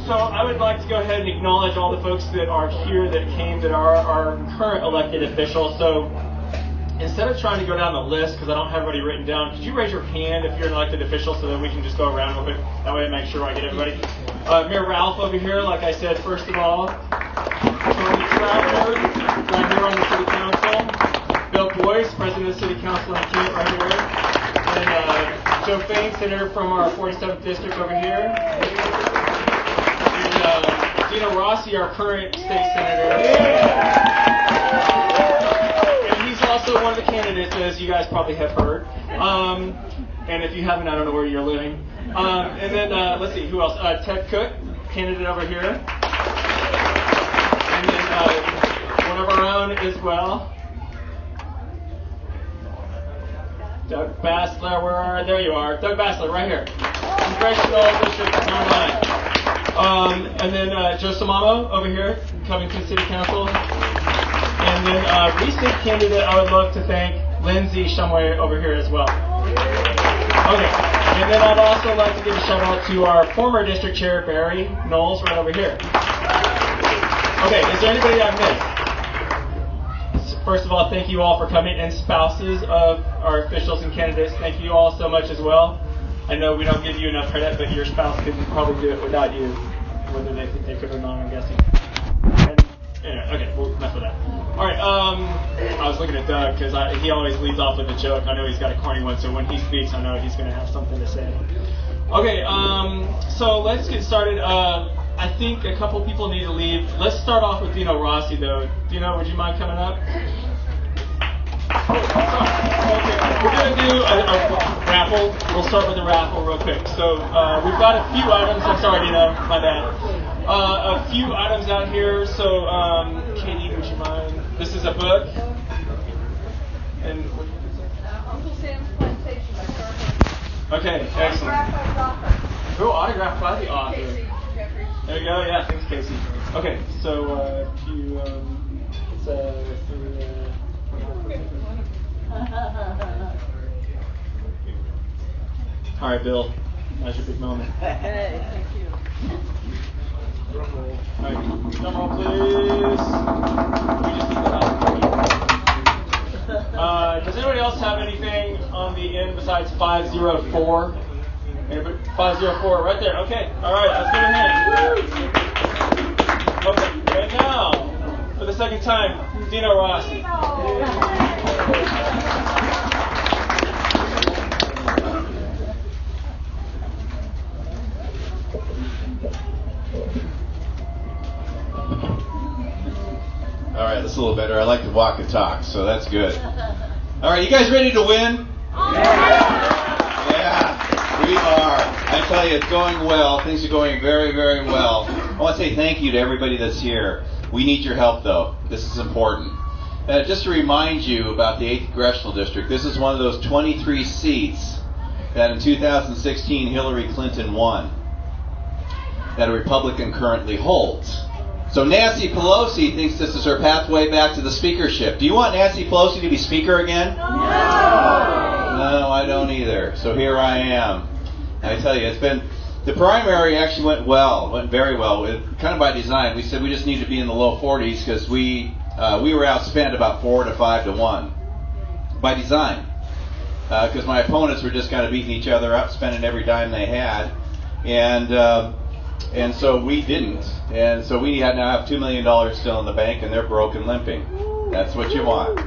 So I would like to go ahead and acknowledge all the folks that are here that came that are our current elected officials. So instead of trying to go down the list, because I don't have everybody written down, could you raise your hand if you're an elected official so that we can just go around real quick? That way I make sure I get everybody. Mayor Ralph over here, like I said, first of all. Tony Trafford, right here on the City Council. Bill Boyce, President of the City Council in Kent, right here. And Joe Fain, Senator from our 47th District over here. And Dino Rossi, our current state senator. And he's also one of the candidates, as you guys probably have heard. And if you haven't, I don't know where you're living. And then, let's see, who else? Ted Cook, candidate over here. And then one of our own as well. Doug Bassler, there you are. Doug Bassler, right here. Congressional District Number 9. And then Joe Samamo over here, Covington City Council. And then recent candidate, I would love to thank Lindsay Shumway over here as well. Okay, and then I'd also like to give a shout out to our former district chair, Barry Knowles, right over here. Okay, is there anybody I've missed? First of all, thank you all for coming, and spouses of our officials and candidates, thank you all so much as well. I know we don't give you enough credit, but your spouse could probably do it without you, whether they think they could or not, I'm guessing. And, anyway, okay, we'll mess with that. All right, I was looking at Doug because he always leads off with a joke. I know he's got a corny one, so when he speaks, I know he's going to have something to say. Okay, so let's get started. I think a couple people need to leave. Let's start off with Dino Rossi, though. Dino, would you mind coming up? Okay, we're going to do a raffle. We'll start with a raffle real quick. So we've got a few items. I'm sorry, Dino, my bad. A few items out here. So, Katie, would you mind? This is a book. And Uncle Sam's Plantation by Charles. Okay, excellent. Autographed by the author. Oh, autographed by the author. Casey Jeffries. There you go. Yeah, thanks, Casey. Okay, so you, it's all right, Bill. That's your big moment. Hey, thank you. All right, drum roll, please. We just need the last. Does anybody else have anything on the end besides 504? Anybody? 504, right there. Okay. All right, let's give it a hand. Okay, and now, for the second time, Dino Rossi. All right, that's a little better. I like to walk and talk, so that's good. All right, you guys ready to win? Yeah, we are. I tell you, it's going well. Things are going very, very well. I want to say thank you to everybody that's here. We need your help, though. This is important. Just to remind you about the 8th Congressional District, this is one of those 23 seats that in 2016 Hillary Clinton won, that a Republican currently holds. So Nancy Pelosi thinks this is her pathway back to the speakership. Do you want Nancy Pelosi to be speaker again? No, I don't either. So here I am. I tell you, the primary actually went very well. Kind of by design. We said we just need to be in the low 40s because we were outspent about 4 to 5 to 1. By design. Because my opponents were just kind of beating each other up, spending every dime they had. And so we didn't. And so we now have $2 million still in the bank, and they're broke and limping. That's what you want.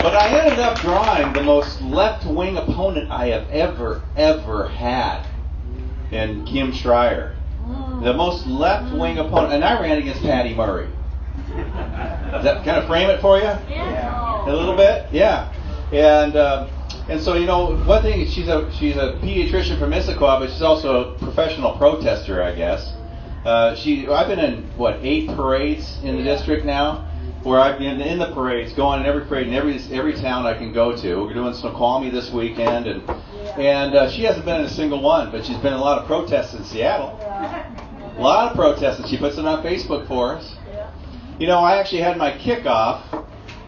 But I ended up drawing the most left-wing opponent I have ever had in Kim Schreier. The most left-wing opponent. And I ran against Patty Murray. Does that kind of frame it for you? Yeah. A little bit? Yeah. And so, you know, one thing, she's a pediatrician from Issaquah, but she's also a professional protester, I guess. I've been in, 8 parades in the district now, where I've been in the parades, going in every parade in every town I can go to. We're doing Snoqualmie this weekend, and she hasn't been in a single one, but she's been in a lot of protests in Seattle. A lot of protests, and she puts it on Facebook for us. You know, I actually had my kickoff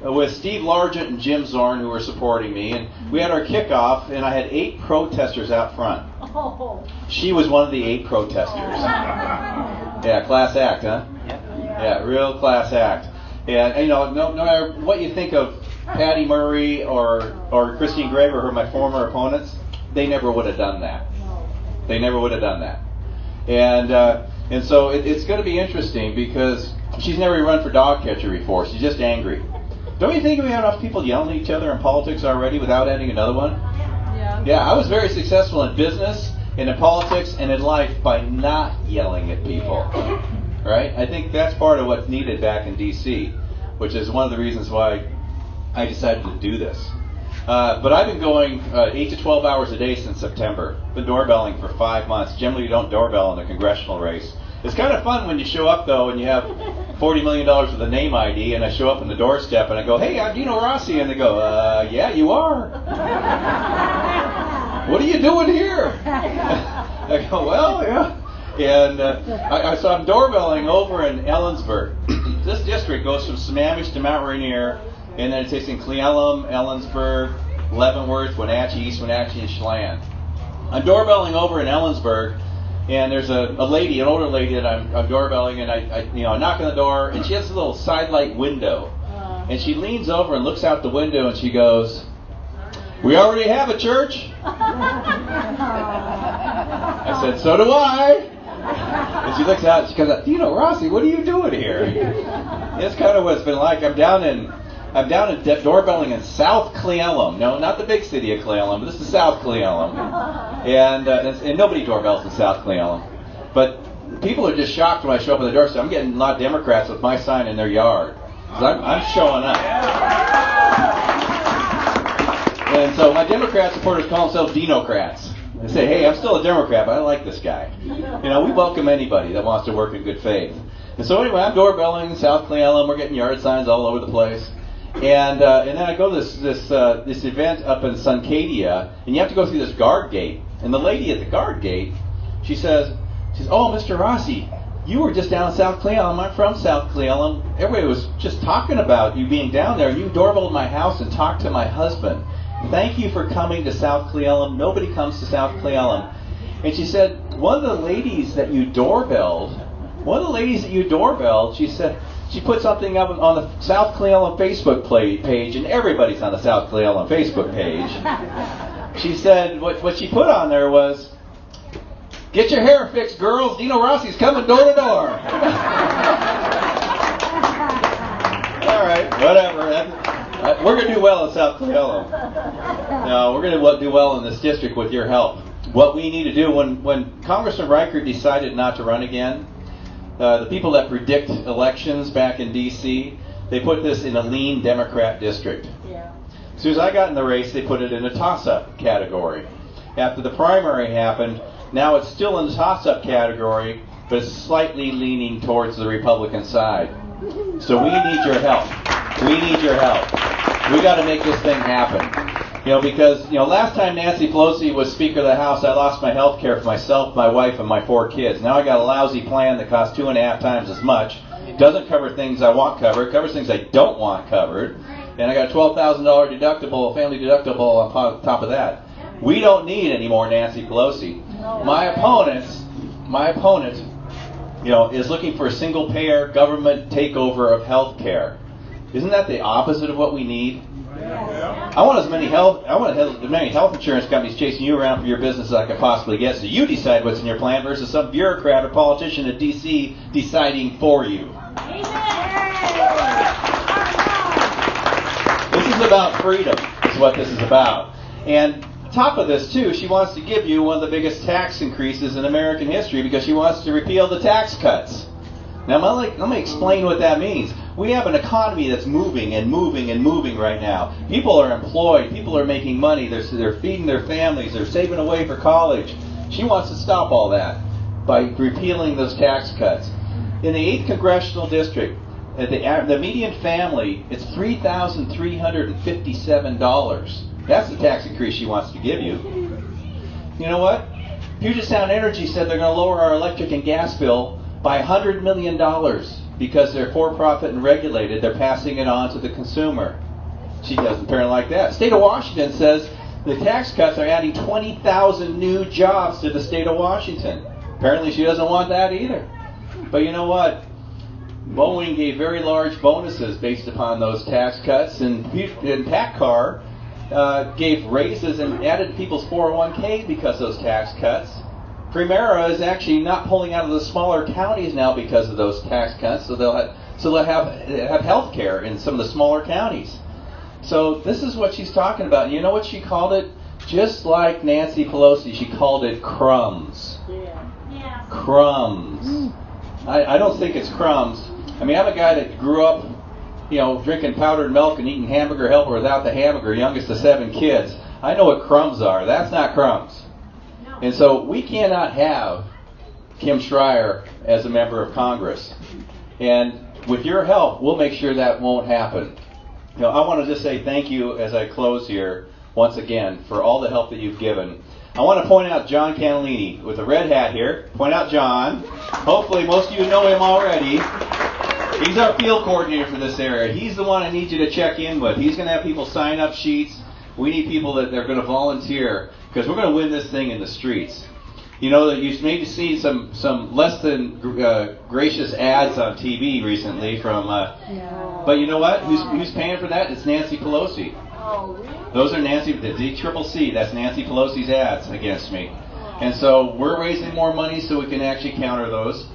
with Steve Largent and Jim Zorn, who were supporting me, and we had our kickoff, and I had 8 protesters out front. She was one of the 8 protesters. Yeah, class act, huh? Yeah, real class act. And you know, no matter what you think of Patty Murray or Christine Graver, who are my former opponents, they never would have done that. They never would have done that. And so it's going to be interesting because she's never run for dog catcher before. She's just angry. Don't you think we have enough people yelling at each other in politics already without adding another one? Yeah. Yeah, I was very successful in business and in politics and in life by not yelling at people. Right? I think that's part of what's needed back in D.C., which is one of the reasons why I decided to do this. But I've been going 8 to 12 hours a day since September. Been doorbelling for 5 months. Generally, you don't doorbell in a congressional race. It's kind of fun when you show up, though, and you have $40 million with a name ID, and I show up on the doorstep, and I go, "Hey, I'm Dino Rossi," and they go, "Yeah, you are." "What are you doing here?" I go, "Well, yeah." And so I'm doorbelling over in Ellensburg. This district goes from Sammamish to Mount Rainier, and then it takes in Cle Elum, Ellensburg, Leavenworth, Wenatchee, East Wenatchee, and Chelan. I'm doorbelling over in Ellensburg, and there's a lady, an older lady that I'm doorbelling, and I knock on the door, and she has a little sidelight window, and she leans over and looks out the window, and she goes, "We already have a church." I said, "So do I." And she looks out, and she comes out, "Dino Rossi, what are you doing here?" That's kind of what it's been like. I'm down in doorbelling in South Cle Elum. No, not the big city of Cle Elum, but this is South Cle Elum. And nobody doorbells in South Cle Elum. But people are just shocked when I show up at the doorstep. I'm getting a lot of Democrats with my sign in their yard. So I'm showing up. And so my Democrat supporters call themselves Dinocrats. They say, "Hey, I'm still a Democrat, but I like this guy." You know, we welcome anybody that wants to work in good faith. And so anyway, I'm doorbelling in South Cle Elum. We're getting yard signs all over the place. And then I go to this event up in Suncadia, and you have to go through this guard gate. And the lady at the guard gate, she says, "Oh, Mr. Rossi, you were just down in South Cle Elum. I'm from South Cle Elum. Everybody was just talking about you being down there. You doorbelled my house and talked to my husband. Thank you for coming to South Cle Elum. Nobody comes to South Cle Elum." And she said, one of the ladies that you doorbelled, she said, she put something up on the South Cle Elum Facebook page, and everybody's on the South Cle Elum Facebook page. She said what she put on there was, "Get your hair fixed, girls. Dino Rossi's coming door to door." All right, whatever. We're going to do well in South Cle Elum. No, we're going to do well in this district with your help. What we need to do, when Congressman Reichert decided not to run again, the people that predict elections back in D.C., they put this in a lean Democrat district. Yeah. As soon as I got in the race, they put it in a toss-up category. After the primary happened, now it's still in the toss-up category, but it's slightly leaning towards the Republican side. So we need your help. We need your help. We got to make this thing happen. Because last time Nancy Pelosi was Speaker of the House, I lost my health care for myself, my wife, and my 4 kids. Now I got a lousy plan that costs 2.5 times as much. It doesn't cover things I want covered. It covers things I don't want covered. And I got a $12,000 deductible, family deductible on top of that. We don't need any more Nancy Pelosi. My opponent, is looking for a single-payer government takeover of health care. Isn't that the opposite of what we need? I want as many health insurance companies chasing you around for your business as I can possibly get, so you decide what's in your plan versus some bureaucrat or politician at D.C. deciding for you. This is about freedom, is what this is about. And on top of this, too, she wants to give you one of the biggest tax increases in American history because she wants to repeal the tax cuts. Now, let me explain what that means. We have an economy that's moving and moving and moving right now. People are employed. People are making money. They're feeding their families. They're saving away for college. She wants to stop all that by repealing those tax cuts. In the 8th Congressional District, the median family, it's $3,357. That's the tax increase she wants to give you. You know what? Puget Sound Energy said they're going to lower our electric and gas bill by $100 million because they're for-profit and regulated. They're passing it on to the consumer. She doesn't apparently like that. State of Washington says the tax cuts are adding 20,000 new jobs to the state of Washington. Apparently she doesn't want that either. But you know what? Boeing gave very large bonuses based upon those tax cuts, and PACCAR gave raises and added to people's 401k because of those tax cuts. Primera is actually not pulling out of the smaller counties now because of those tax cuts, so they'll have health care in some of the smaller counties. So this is what she's talking about. And you know what she called it? Just like Nancy Pelosi, she called it crumbs. Yeah. Crumbs. I don't think it's crumbs. I mean, I'm a guy that grew up, drinking powdered milk and eating hamburger helper without the hamburger, youngest of 7 kids. I know what crumbs are. That's not crumbs. And so we cannot have Kim Schreier as a member of Congress. And with your help, we'll make sure that won't happen. I want to just say thank you as I close here once again for all the help that you've given. I want to point out John Cannellini with the red hat here. Point out John. Hopefully most of you know him already. He's our field coordinator for this area. He's the one I need you to check in with. He's going to have people sign up sheets. We need people that are going to volunteer because we're going to win this thing in the streets. You know that you've maybe seen some less than gracious ads on TV recently from. But you know what? Who's paying for that? It's Nancy Pelosi. Oh, really? Those are the DCCC. That's Nancy Pelosi's ads against me. And so we're raising more money so we can actually counter those.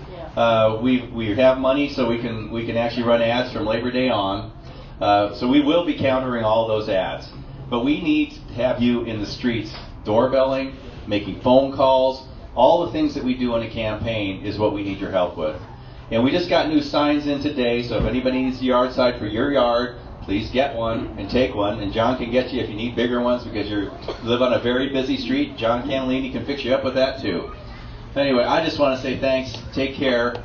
We have money so we can actually run ads from Labor Day on. So we will be countering all those ads. But we need to have you in the streets, doorbelling, making phone calls. All the things that we do in a campaign is what we need your help with. And we just got new signs in today, so if anybody needs a yard sign for your yard, please get one and take one. And John can get you if you need bigger ones because you live on a very busy street. John Cannellini can fix you up with that too. Anyway, I just want to say thanks. Take care.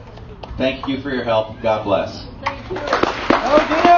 Thank you for your help. God bless. Thank you. Oh, Dino!